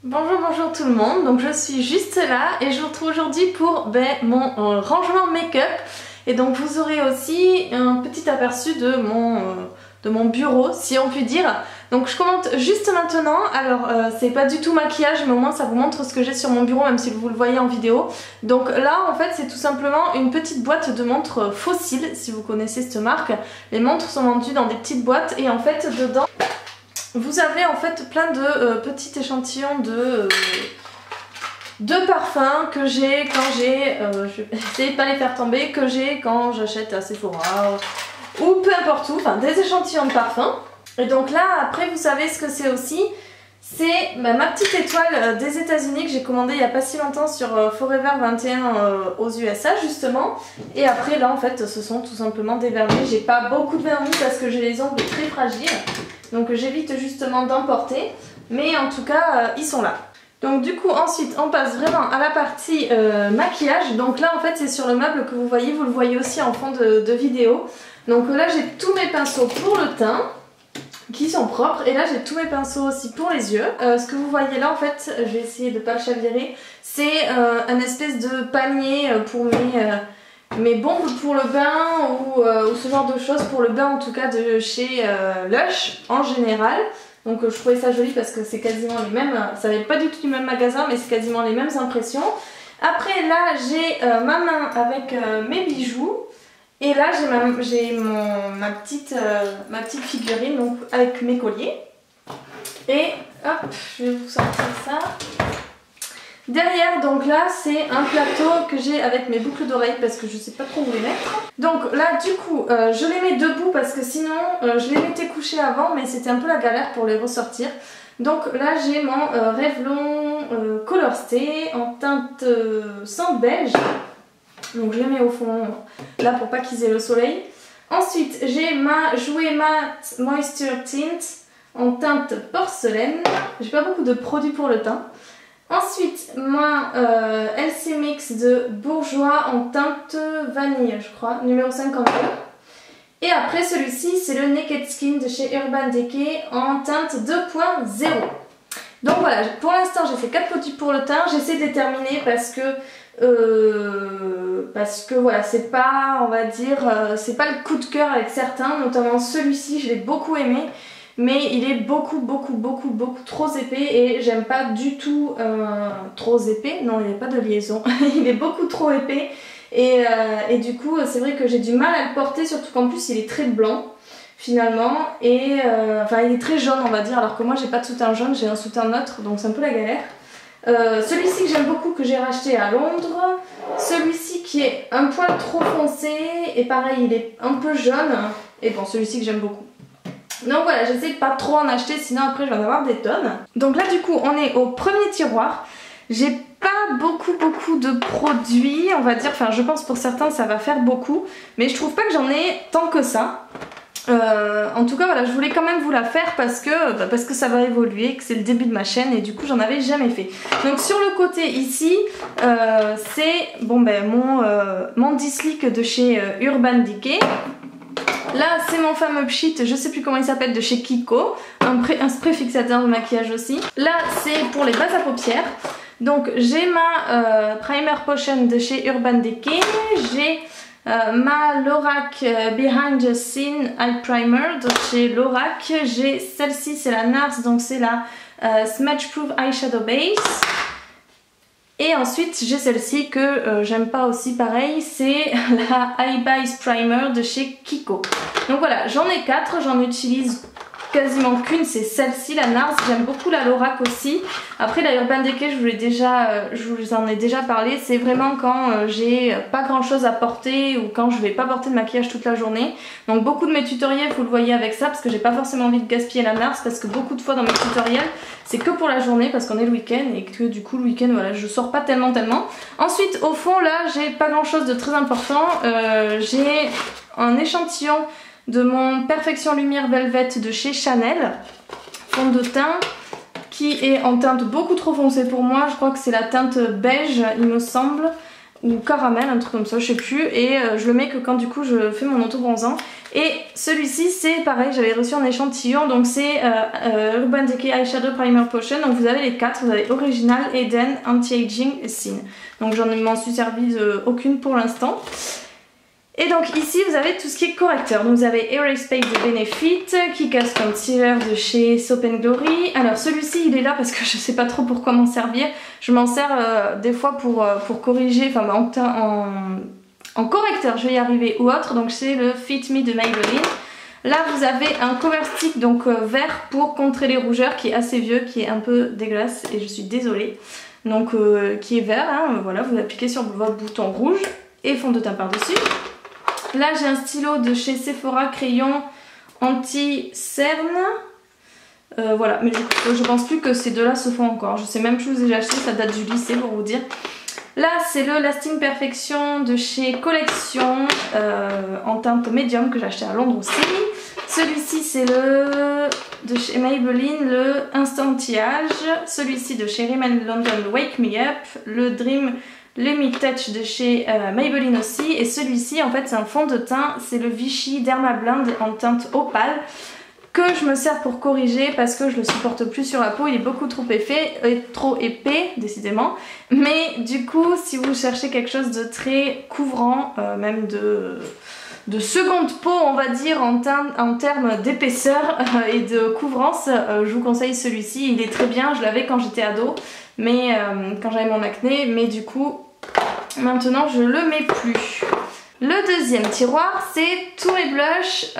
Bonjour tout le monde, donc je suis juste là et je vous retrouve aujourd'hui pour mon rangement make-up. Et donc vous aurez aussi un petit aperçu de mon bureau, si on peut dire. Donc je commente juste maintenant, alors c'est pas du tout maquillage mais au moins ça vous montre ce que j'ai sur mon bureau même si vous le voyez en vidéo. Donc là en fait c'est tout simplement une petite boîte de montres Fossil, si vous connaissez cette marque. Les montres sont vendues dans des petites boîtes et en fait dedans vous avez en fait plein de petits échantillons de parfums que j'ai quand j'ai, je vais essayer de pas les faire tomber, que j'ai quand j'achète à Sephora ou peu importe où, enfin des échantillons de parfums. Et donc là après vous savez ce que c'est aussi, c'est ma petite étoile des États-Unis que j'ai commandée il n'y a pas si longtemps sur Forever 21 aux USA justement. Et après là en fait ce sont tout simplement des vernis, j'ai pas beaucoup de vernis parce que j'ai les ongles très fragiles. Donc j'évite justement d'emporter, mais en tout cas ils sont là. Donc du coup ensuite on passe vraiment à la partie maquillage. Donc là en fait c'est sur le meuble que vous le voyez aussi en fond de vidéo. Donc là j'ai tous mes pinceaux pour le teint qui sont propres et là j'ai tous mes pinceaux aussi pour les yeux. Ce que vous voyez là en fait, je vais essayer de ne pas le chavirer, c'est un espèce de panier pour mes bombes pour le bain ou ce genre de choses pour le bain en tout cas de chez Lush en général. Donc je trouvais ça joli parce que c'est quasiment les mêmes, ça n'est pas du tout du même magasin mais c'est quasiment les mêmes impressions. Après là j'ai ma main avec mes bijoux et là j'ai ma petite figurine donc avec mes colliers. Et hop, je vais vous sortir ça. Derrière donc là c'est un plateau que j'ai avec mes boucles d'oreilles parce que je sais pas trop où les mettre. Donc là du coup je les mets debout parce que sinon je les mettais couchés avant mais c'était un peu la galère pour les ressortir. Donc là j'ai mon Revlon Color Stay en teinte sang beige. Donc je les mets au fond là pour pas qu'ils aient le soleil. Ensuite j'ai ma Jouer Matte Moisture Tint en teinte porcelaine. J'ai pas beaucoup de produits pour le teint. Ensuite, ma LC Mix de Bourjois en teinte vanille, je crois, numéro 52. Et après, celui-ci, c'est le Naked Skin de chez Urban Decay en teinte 2.0. Donc voilà, pour l'instant, j'ai fait 4 produits pour le teint. J'essaie de les terminer parce que voilà, c'est pas, on va dire, c'est pas le coup de cœur avec certains, notamment celui-ci, je l'ai beaucoup aimé. Mais il est beaucoup trop épais et j'aime pas du tout trop épais. Non, il n'y a pas de liaison. Il est beaucoup trop épais et du coup c'est vrai que j'ai du mal à le porter, surtout qu'en plus il est très blanc finalement et enfin il est très jaune on va dire, alors que moi j'ai pas de soutien jaune, j'ai un soutien neutre donc c'est un peu la galère. Celui-ci que j'aime beaucoup, que j'ai racheté à Londres. Celui-ci qui est un poil trop foncé et pareil il est un peu jaune. Et bon, celui-ci que j'aime beaucoup. Donc voilà, j'essaie de pas trop en acheter sinon après je vais en avoir des tonnes. Donc là du coup on est au premier tiroir. J'ai pas beaucoup de produits on va dire, enfin je pense pour certains ça va faire beaucoup. Mais je trouve pas que j'en ai tant que ça. En tout cas voilà, je voulais quand même vous la faire parce que ça va évoluer, que c'est le début de ma chaîne et du coup j'en avais jamais fait. Donc sur le côté ici c'est bon, mon Dislick de chez Urban Decay. Là c'est mon fameux pchit, je sais plus comment il s'appelle, de chez Kiko, un spray fixateur de maquillage aussi. Là c'est pour les bases à paupières. Donc j'ai ma Primer Potion de chez Urban Decay, j'ai ma Lorac Behind the Scene Eye Primer de chez Lorac, j'ai celle-ci c'est la NARS, donc c'est la Smudge Proof Eyeshadow Base. Et ensuite j'ai celle-ci que j'aime pas aussi, pareil, c'est la Eye Base Primer de chez Kiko. Donc voilà, j'en ai 4, j'en utilise quasiment qu'une, c'est celle-ci, la NARS. J'aime beaucoup la Lorac aussi. Après la Urban Decay, je vous en ai déjà parlé, c'est vraiment quand j'ai pas grand chose à porter ou quand je vais pas porter de maquillage toute la journée. Donc beaucoup de mes tutoriels vous le voyez avec ça parce que j'ai pas forcément envie de gaspiller la NARS, parce que beaucoup de fois dans mes tutoriels c'est que pour la journée parce qu'on est le week-end et que du coup le week-end voilà je sors pas tellement. Ensuite au fond là j'ai pas grand chose de très important, j'ai un échantillon de mon Perfection Lumière Velvet de chez Chanel, fond de teint qui est en teinte beaucoup trop foncée pour moi, je crois que c'est la teinte beige il me semble, ou caramel, un truc comme ça, je sais plus, et je le mets que quand du coup je fais mon auto bronzant. Et celui-ci c'est pareil, j'avais reçu un échantillon, donc c'est Urban Decay Eyeshadow Primer Potion. Donc vous avez les 4, vous avez Original, Eden, Anti-Aging et Scene. Donc j'en m'en suis servi aucune pour l'instant. Et donc ici vous avez tout ce qui est correcteur. Donc vous avez Erase Base de Benefit, Kickass Concealer de chez Soap & Glory. Alors celui-ci il est là parce que je sais pas trop pourquoi m'en servir. Je m'en sers des fois pour corriger, enfin en correcteur je vais y arriver ou autre. Donc c'est le Fit Me de Maybelline. Là vous avez un cover stick donc vert pour contrer les rougeurs qui est assez vieux, qui est un peu dégueulasse et je suis désolée. Donc qui est vert, hein, voilà, vous l'appliquez sur votre bouton rouge et fond de teint par dessus. Là j'ai un stylo de chez Sephora, crayon anti-cerne. Voilà, mais je pense plus que ces deux-là se font encore. Je sais même plus où j'ai acheté, ça date du lycée pour vous dire. Là c'est le Lasting Perfection de chez Collection en teinte médium que j'ai acheté à Londres aussi. Celui-ci c'est le de chez Maybelline, le Instant Anti-Âge. Celui-ci de chez Rimmel London, Wake Me Up. Le Dream Limit Touch de chez Maybelline aussi. Et celui-ci en fait c'est un fond de teint, c'est le Vichy Derma Blend en teinte opale que je me sers pour corriger parce que je le supporte plus sur la peau, il est beaucoup trop épais décidément. Mais du coup si vous cherchez quelque chose de très couvrant, même de seconde peau on va dire en termes d'épaisseur et de couvrance, je vous conseille celui-ci. Il est très bien, je l'avais quand j'étais ado, mais quand j'avais mon acné, mais du coup maintenant je le mets plus. Le deuxième tiroir c'est tous mes blushs,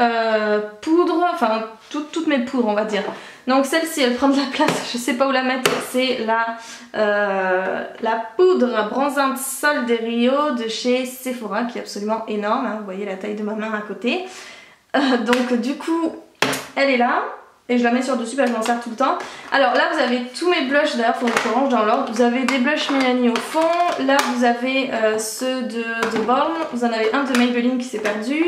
poudres, enfin toutes mes poudres on va dire. Donc celle-ci elle prend de la place, je sais pas où la mettre, c'est la poudre bronzante Sol de Rio de chez Sephora qui est absolument énorme, hein, vous voyez la taille de ma main à côté. Donc du coup elle est là. Et je la mets sur dessus parce que je m'en sers tout le temps. Alors là vous avez tous mes blushs, d'ailleurs faut que je range dans l'ordre. Vous avez des blushs Milani au fond. Là vous avez ceux de The Balm. Vous en avez un de Maybelline qui s'est perdu.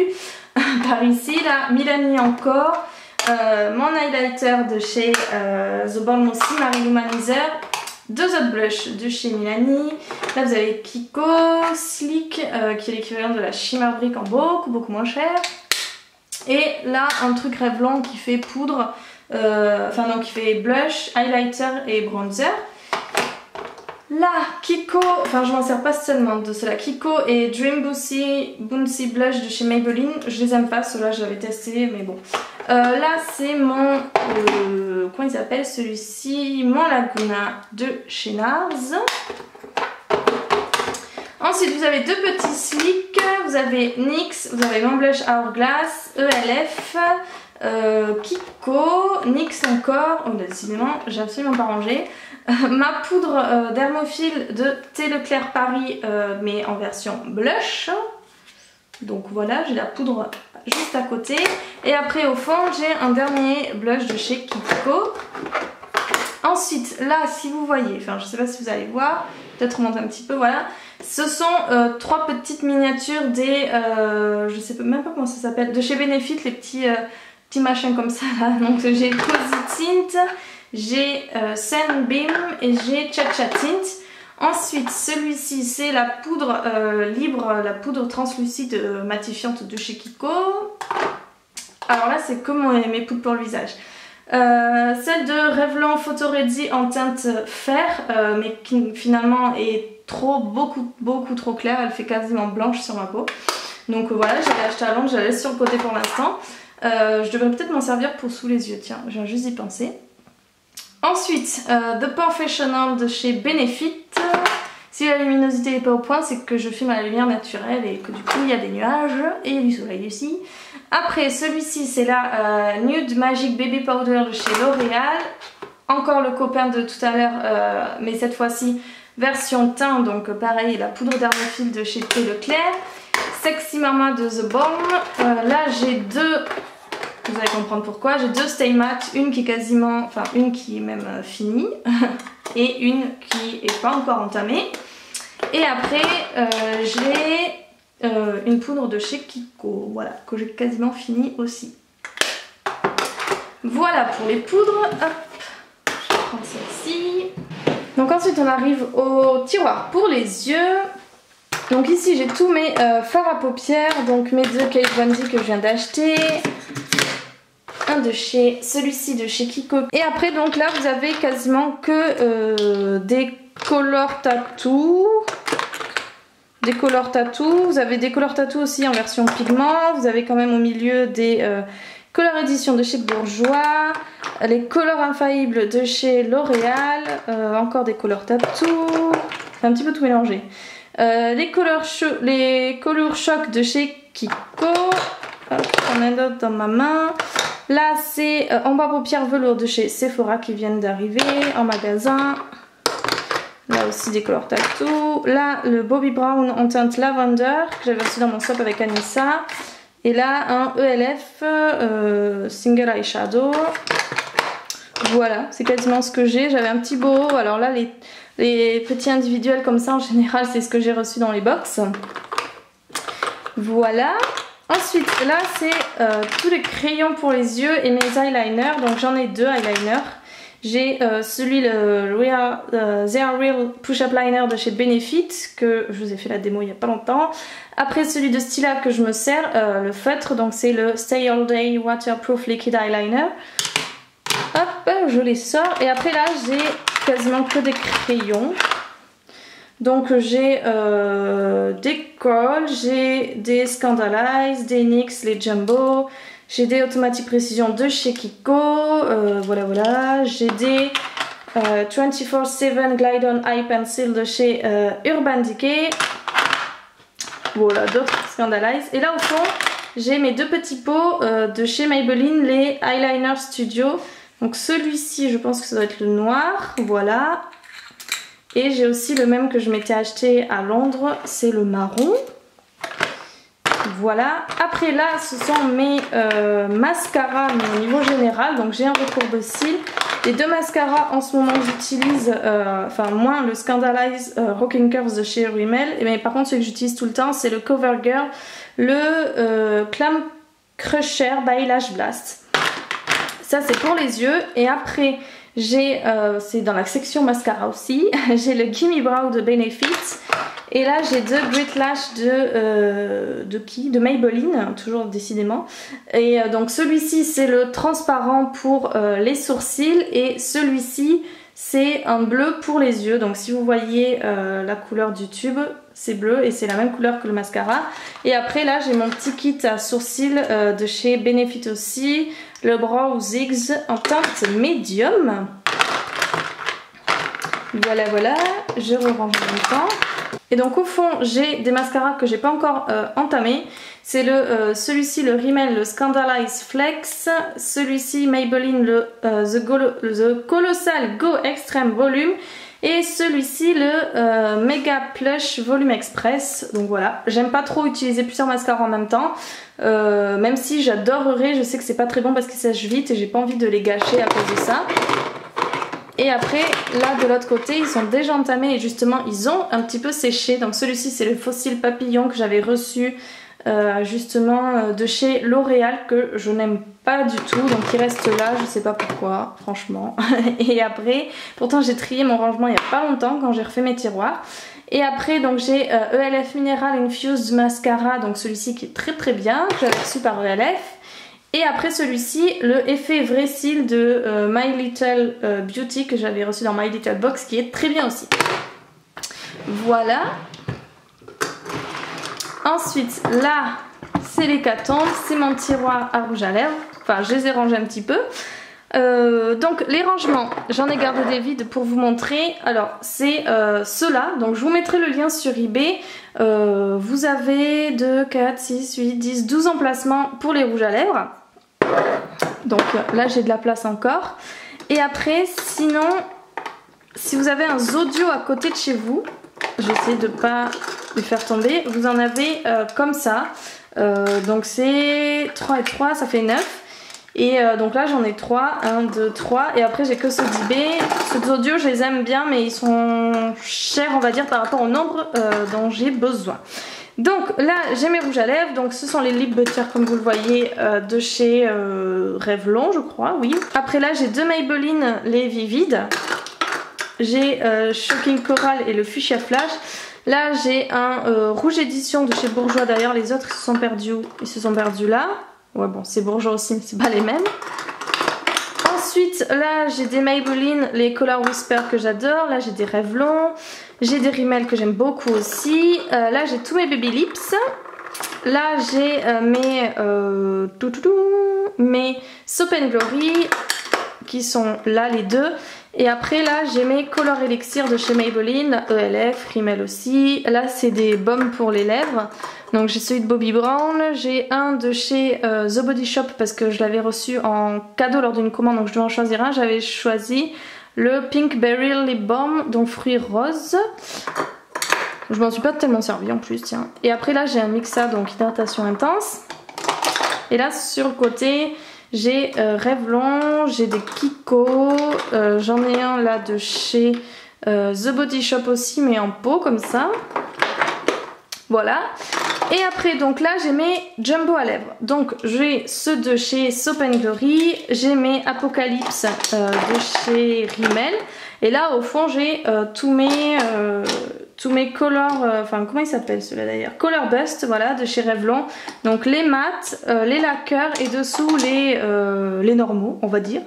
Par ici, là, Milani encore. Mon highlighter de chez The Balm aussi, Marie Lumanizer. Deux autres blushs de chez Milani. Là vous avez Kiko Slick qui est l'équivalent de la Shimmer Brick en beaucoup moins cher. Et là un truc Revlon qui fait poudre, enfin non qui fait blush, highlighter et bronzer. Là Kiko, enfin je m'en sers pas seulement de cela, Kiko et Dream Bouncy Blush de chez Maybelline. Je les aime pas, ceux-là je l'avais testé mais bon. Là c'est mon, comment il s'appelle celui-ci, mon Laguna de chez NARS. Ensuite vous avez deux petits slicks, vous avez NYX, vous avez mon blush Hourglass, ELF, Kiko, NYX encore, oh décidément j'ai absolument pas rangé, ma poudre Dermophile de Thé Leclerc Paris mais en version blush. Donc voilà, j'ai la poudre juste à côté. Et après au fond j'ai un dernier blush de chez Kiko. Ensuite là si vous voyez, enfin je sais pas si vous allez voir, peut-être remonter un petit peu, voilà. Ce sont trois petites miniatures des, je sais même pas comment ça s'appelle, de chez Benefit, les petits machins comme ça là. Donc j'ai Cozy Tint, j'ai Sunbeam et j'ai Cha Cha Tint. Ensuite celui-ci c'est la poudre libre, la poudre translucide matifiante de chez Kiko. Alors là c'est comme mes poudres pour le visage. Celle de Revlon Photo Ready en teinte fer, mais qui finalement est beaucoup trop claire, elle fait quasiment blanche sur ma peau. Donc voilà, je l'ai acheté à Londres, je la laisse sur le côté pour l'instant. Je devrais peut-être m'en servir pour sous les yeux, tiens, je viens juste d'y penser. Ensuite, The Professional de chez Benefit. Si la luminosité n'est pas au point, c'est que je filme à la lumière naturelle et que du coup il y a des nuages et du soleil aussi. Après celui-ci c'est la Nude Magic Baby Powder de chez L'Oréal. Encore le copain de tout à l'heure mais cette fois-ci version teint, donc pareil la poudre Dermophile de chez Thé Leclerc. Sexy Mama de The Balm. Là j'ai deux, vous allez comprendre pourquoi, j'ai deux Stay Matte, une qui est quasiment, enfin une qui est même finie et une qui est pas encore entamée. Et après j'ai une poudre de chez Kiko, voilà, que j'ai quasiment fini aussi. Voilà pour les poudres. Hop, je prends celle-ci. Donc ensuite on arrive au tiroir pour les yeux. Donc ici j'ai tous mes fards à paupières, donc mes deux Kate Von D que je viens d'acheter. Un de chez, celui-ci de chez Kiko. Et après donc là vous avez quasiment que des color tattoo. Des color tattoo. Vous avez des color tattoo aussi en version pigment. Vous avez quand même au milieu des color éditions de chez Bourjois. Les colors infaillibles de chez L'Oréal. Encore des color tattoo. C'est un petit peu tout mélangé. Les color choc de chez Kiko. J'en ai un autre dans ma main. Là c'est en bas paupières velours de chez Sephora qui viennent d'arriver en magasin. Là aussi des color tattoo. Là le Bobbi Brown en teinte lavender que j'avais reçu dans mon swap avec Anissa. Et là un ELF single eyeshadow. Voilà, c'est quasiment ce que j'ai. J'avais un petit boho. Alors là les petits individuels comme ça en général c'est ce que j'ai reçu dans les box. Voilà. Ensuite là c'est tous les crayons pour les yeux et mes eyeliners. Donc j'en ai deux eyeliners. J'ai celui The Real Push-Up Liner de chez Benefit que je vous ai fait la démo il n'y a pas longtemps. Après celui de Stila que je me sers, le feutre, donc c'est le Stay All Day Waterproof Liquid Eyeliner. Hop, je les sors. Et après là j'ai quasiment que des crayons. Donc j'ai des Kohl, j'ai des Scandalize, des NYX, les Jumbo. J'ai des Automatic Precision de chez Kiko, voilà, j'ai des 24/7 Glide On Eye Pencil de chez Urban Decay. Voilà, d'autres Scandalize. Et là au fond, j'ai mes deux petits pots de chez Maybelline, les Eyeliner Studio. Donc celui-ci, je pense que ça doit être le noir, voilà. Et j'ai aussi le même que je m'étais acheté à Londres, c'est le marron. Voilà, après là ce sont mes mascaras mais au niveau général, donc j'ai un recourbe cils. Les deux mascaras en ce moment que j'utilise, enfin moins le Scandalize Rocking Curves de chez Rimmel, mais par contre celui que j'utilise tout le temps c'est le CoverGirl, le Clam Crusher by Lash Blast. Ça c'est pour les yeux. Et après j'ai, c'est dans la section mascara aussi, j'ai le Gimme Brow de Benefit. Et là j'ai deux Grit Lash de Maybelline, toujours décidément. Et donc celui-ci c'est le transparent pour les sourcils et celui-ci c'est un bleu pour les yeux. Donc si vous voyez la couleur du tube, c'est bleu et c'est la même couleur que le mascara. Et après là j'ai mon petit kit à sourcils de chez Benefit aussi, le Brow Zigs en teinte médium. Voilà, je re-range en même temps. Et donc au fond j'ai des mascaras que j'ai pas encore entamés. C'est celui-ci le Rimmel, le Scandalize Flex. Celui-ci Maybelline, le The Colossal Go Extreme Volume. Et celui-ci le Mega Plush Volume Express. Donc voilà, j'aime pas trop utiliser plusieurs mascaras en même temps. Même si j'adorerais, je sais que c'est pas très bon parce qu'ils sèchent vite et j'ai pas envie de les gâcher à cause de ça. Et après, là de l'autre côté, ils sont déjà entamés et justement ils ont un petit peu séché. Donc celui-ci c'est le Fossil Papillon que j'avais reçu justement de chez L'Oréal, que je n'aime pas du tout. Donc il reste là, je sais pas pourquoi, franchement. Et après, pourtant j'ai trié mon rangement il y a pas longtemps quand j'ai refait mes tiroirs. Et après donc j'ai ELF Mineral Infused Mascara, donc celui-ci qui est très très bien, que j'avais reçu par ELF. Et après celui-ci, le effet vrai cils de My Little Beauty que j'avais reçu dans My Little Box, qui est très bien aussi. Voilà. Ensuite, là, c'est l'hécatombe, c'est mon tiroir à rouge à lèvres. Enfin, je les ai rangés un petit peu. Donc les rangements, j'en ai gardé des vides pour vous montrer. Alors c'est ceux-là, donc je vous mettrai le lien sur eBay. Vous avez 2, 4, 6, 8, 10, 12 emplacements pour les rouges à lèvres. Donc là j'ai de la place encore. Et après sinon, si vous avez un Zodio à côté de chez vous, j'essaie de pas les faire tomber, vous en avez comme ça. Donc c'est 3 et 3, ça fait 9. Et donc là j'en ai 3, 1, 2, 3. Et après j'ai que ceux d'eBay. Ceux d'Audio je les aime bien mais ils sont chers on va dire par rapport au nombre dont j'ai besoin. Donc là j'ai mes rouges à lèvres. Donc ce sont les Lip Butter comme vous le voyez de chez Revlon je crois, oui. Après là j'ai deux Maybelline les Vivides. j'ai Shocking Coral et le Fuchsia Flash. Là j'ai un rouge édition de chez Bourjois, d'ailleurs les autres ils se sont perdus là. Ouais bon c'est Bourjois aussi mais c'est pas les mêmes. Ensuite là j'ai des Maybelline, les Color Whisper que j'adore. Là j'ai des Revlon, j'ai des Rimmel que j'aime beaucoup aussi. Là j'ai tous mes Baby Lips. Là j'ai mes Soap & Glory qui sont là les deux. Et après là j'ai mes Color Elixir de chez Maybelline, ELF, Rimmel aussi. Là c'est des baumes pour les lèvres. Donc j'ai celui de Bobbi Brown, j'ai un de chez The Body Shop parce que je l'avais reçu en cadeau lors d'une commande donc je devais en choisir un. J'avais choisi le Pink Berry Lip Balm, donc fruits roses. Je m'en suis pas tellement servi en plus tiens. Et après là j'ai un Mixa, donc hydratation intense. Et là sur le côté j'ai Revlon, j'ai des Kiko, j'en ai un là de chez The Body Shop aussi mais en pot comme ça. Voilà. Et après donc là j'ai mes Jumbo à lèvres. Donc j'ai ceux de chez Soap & Glory, j'ai mes Apocalypse de chez Rimmel. Et là au fond j'ai tous mes Color, enfin comment il s'appelle ceux-là d'ailleurs, Color Bust, voilà, de chez Revlon. Donc les mats, les lacquers et dessous les normaux on va dire.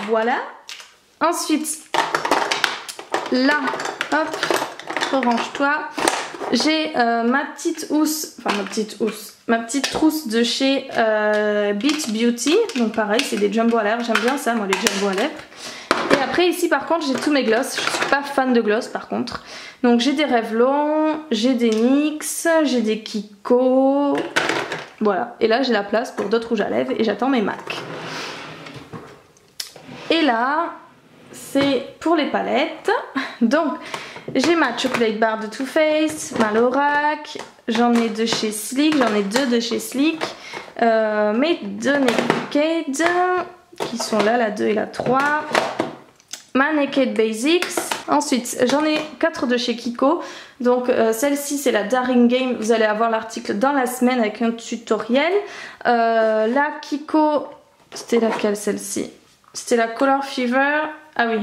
Voilà. Ensuite là, hop, range-toi. J'ai ma petite trousse de chez Beat Beauty. Donc pareil c'est des jumbo à lèvres, j'aime bien ça moi les jumbo à lèvres. Et après ici par contre j'ai tous mes gloss, je suis pas fan de gloss par contre. Donc j'ai des Revlon, j'ai des NYX, j'ai des Kiko. Voilà, et là j'ai la place pour d'autres rouges à lèvres et j'attends mes MAC. Et là c'est pour les palettes. Donc j'ai ma Chocolate Bar de Too Faced, ma Lorac, j'en ai de chez Sleek, j'en ai deux de chez Sleek, mes deux Naked qui sont là, la 2 et la 3, ma Naked Basics. Ensuite j'en ai 4 de chez Kiko, donc celle-ci c'est la Daring Game, vous allez avoir l'article dans la semaine avec un tutoriel. La Kiko, c'était laquelle celle-ci? C'était la Color Fever, ah oui.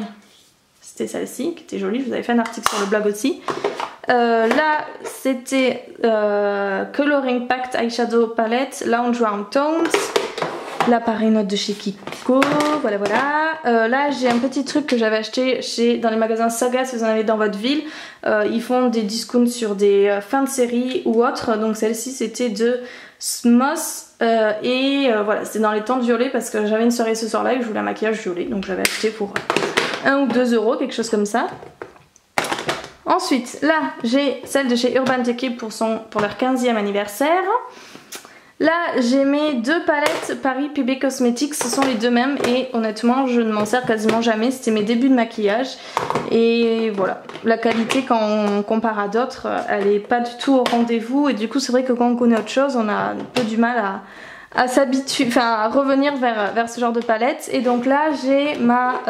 C'était celle-ci qui était jolie, je vous avais fait un article sur le blog aussi. Là c'était Coloring Packed Eyeshadow Palette Lounge Round Tones. Là pareil note de chez Kiko, voilà voilà. Là j'ai un petit truc que j'avais acheté dans les magasins Saga si vous en avez dans votre ville. Ils font des discounts sur des fins de série ou autres. Donc celle-ci c'était de Smoss. Voilà c'était dans les teintes violet parce que j'avais une soirée ce soir-là et je voulais un maquillage violet. Donc j'avais acheté pour 1 ou 2 euros, quelque chose comme ça. Ensuite, là, j'ai celle de chez Urban Decay pour leur 15e anniversaire. Là, j'ai mes deux palettes Paris PB Cosmetics, ce sont les deux mêmes et honnêtement, je ne m'en sers quasiment jamais. C'était mes débuts de maquillage et voilà. La qualité, quand on compare à d'autres, elle n'est pas du tout au rendez-vous et du coup, c'est vrai que quand on connaît autre chose, on a un peu du mal à s'habituer, enfin à revenir vers ce genre de palette. Et donc là j'ai ma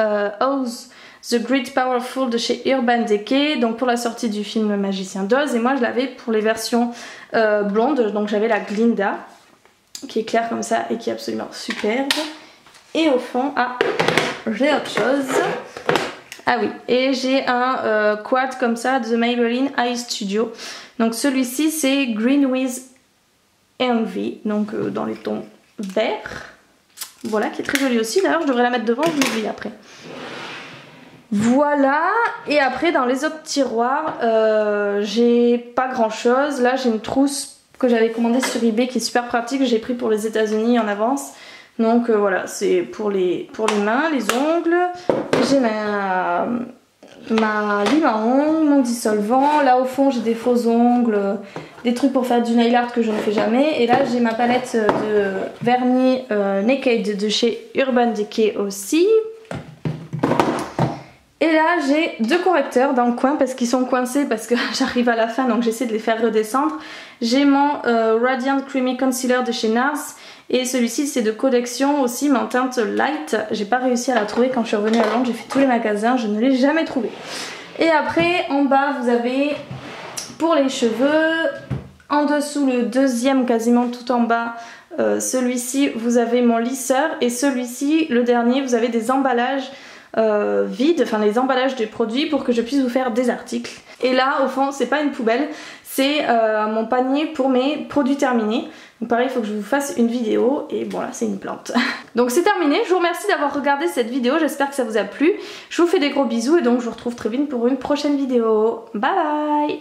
Oz The Great Powerful de chez Urban Decay, donc pour la sortie du film Magicien d'Oz, et moi je l'avais pour les versions blondes, donc j'avais la Glinda qui est claire comme ça et qui est absolument superbe. Et au fond, ah j'ai autre chose, ah oui, et j'ai un quad comme ça de Maybelline Eye Studio. Donc celui-ci c'est Green with Envy, donc dans les tons verts. Voilà, qui est très jolie aussi. D'ailleurs, je devrais la mettre devant, je l'oublie après. Voilà, et après dans les autres tiroirs, j'ai pas grand chose. Là, j'ai une trousse que j'avais commandée sur eBay qui est super pratique. J'ai pris pour les États-Unis en avance. Donc voilà, c'est pour les mains, les ongles. J'ai ma lime à ongles, mon dissolvant. Là au fond j'ai des faux ongles, des trucs pour faire du nail art que je ne fais jamais. Et là j'ai ma palette de vernis Naked de chez Urban Decay aussi. Et là j'ai deux correcteurs dans le coin parce qu'ils sont coincés parce que j'arrive à la fin donc j'essaie de les faire redescendre. J'ai mon Radiant Creamy Concealer de chez NARS. Et celui-ci c'est de collection aussi mais en teinte light. J'ai pas réussi à la trouver quand je suis revenue à Londres, j'ai fait tous les magasins, je ne l'ai jamais trouvé. Et après en bas vous avez pour les cheveux, en dessous le deuxième quasiment tout en bas, celui-ci vous avez mon lisseur et celui-ci le dernier vous avez des emballages vides, enfin les emballages des produits pour que je puisse vous faire des articles. Et là au fond c'est pas une poubelle, c'est mon panier pour mes produits terminés. Donc pareil, il faut que je vous fasse une vidéo et bon là c'est une plante. Donc c'est terminé, je vous remercie d'avoir regardé cette vidéo, j'espère que ça vous a plu. Je vous fais des gros bisous et donc je vous retrouve très vite pour une prochaine vidéo. Bye bye.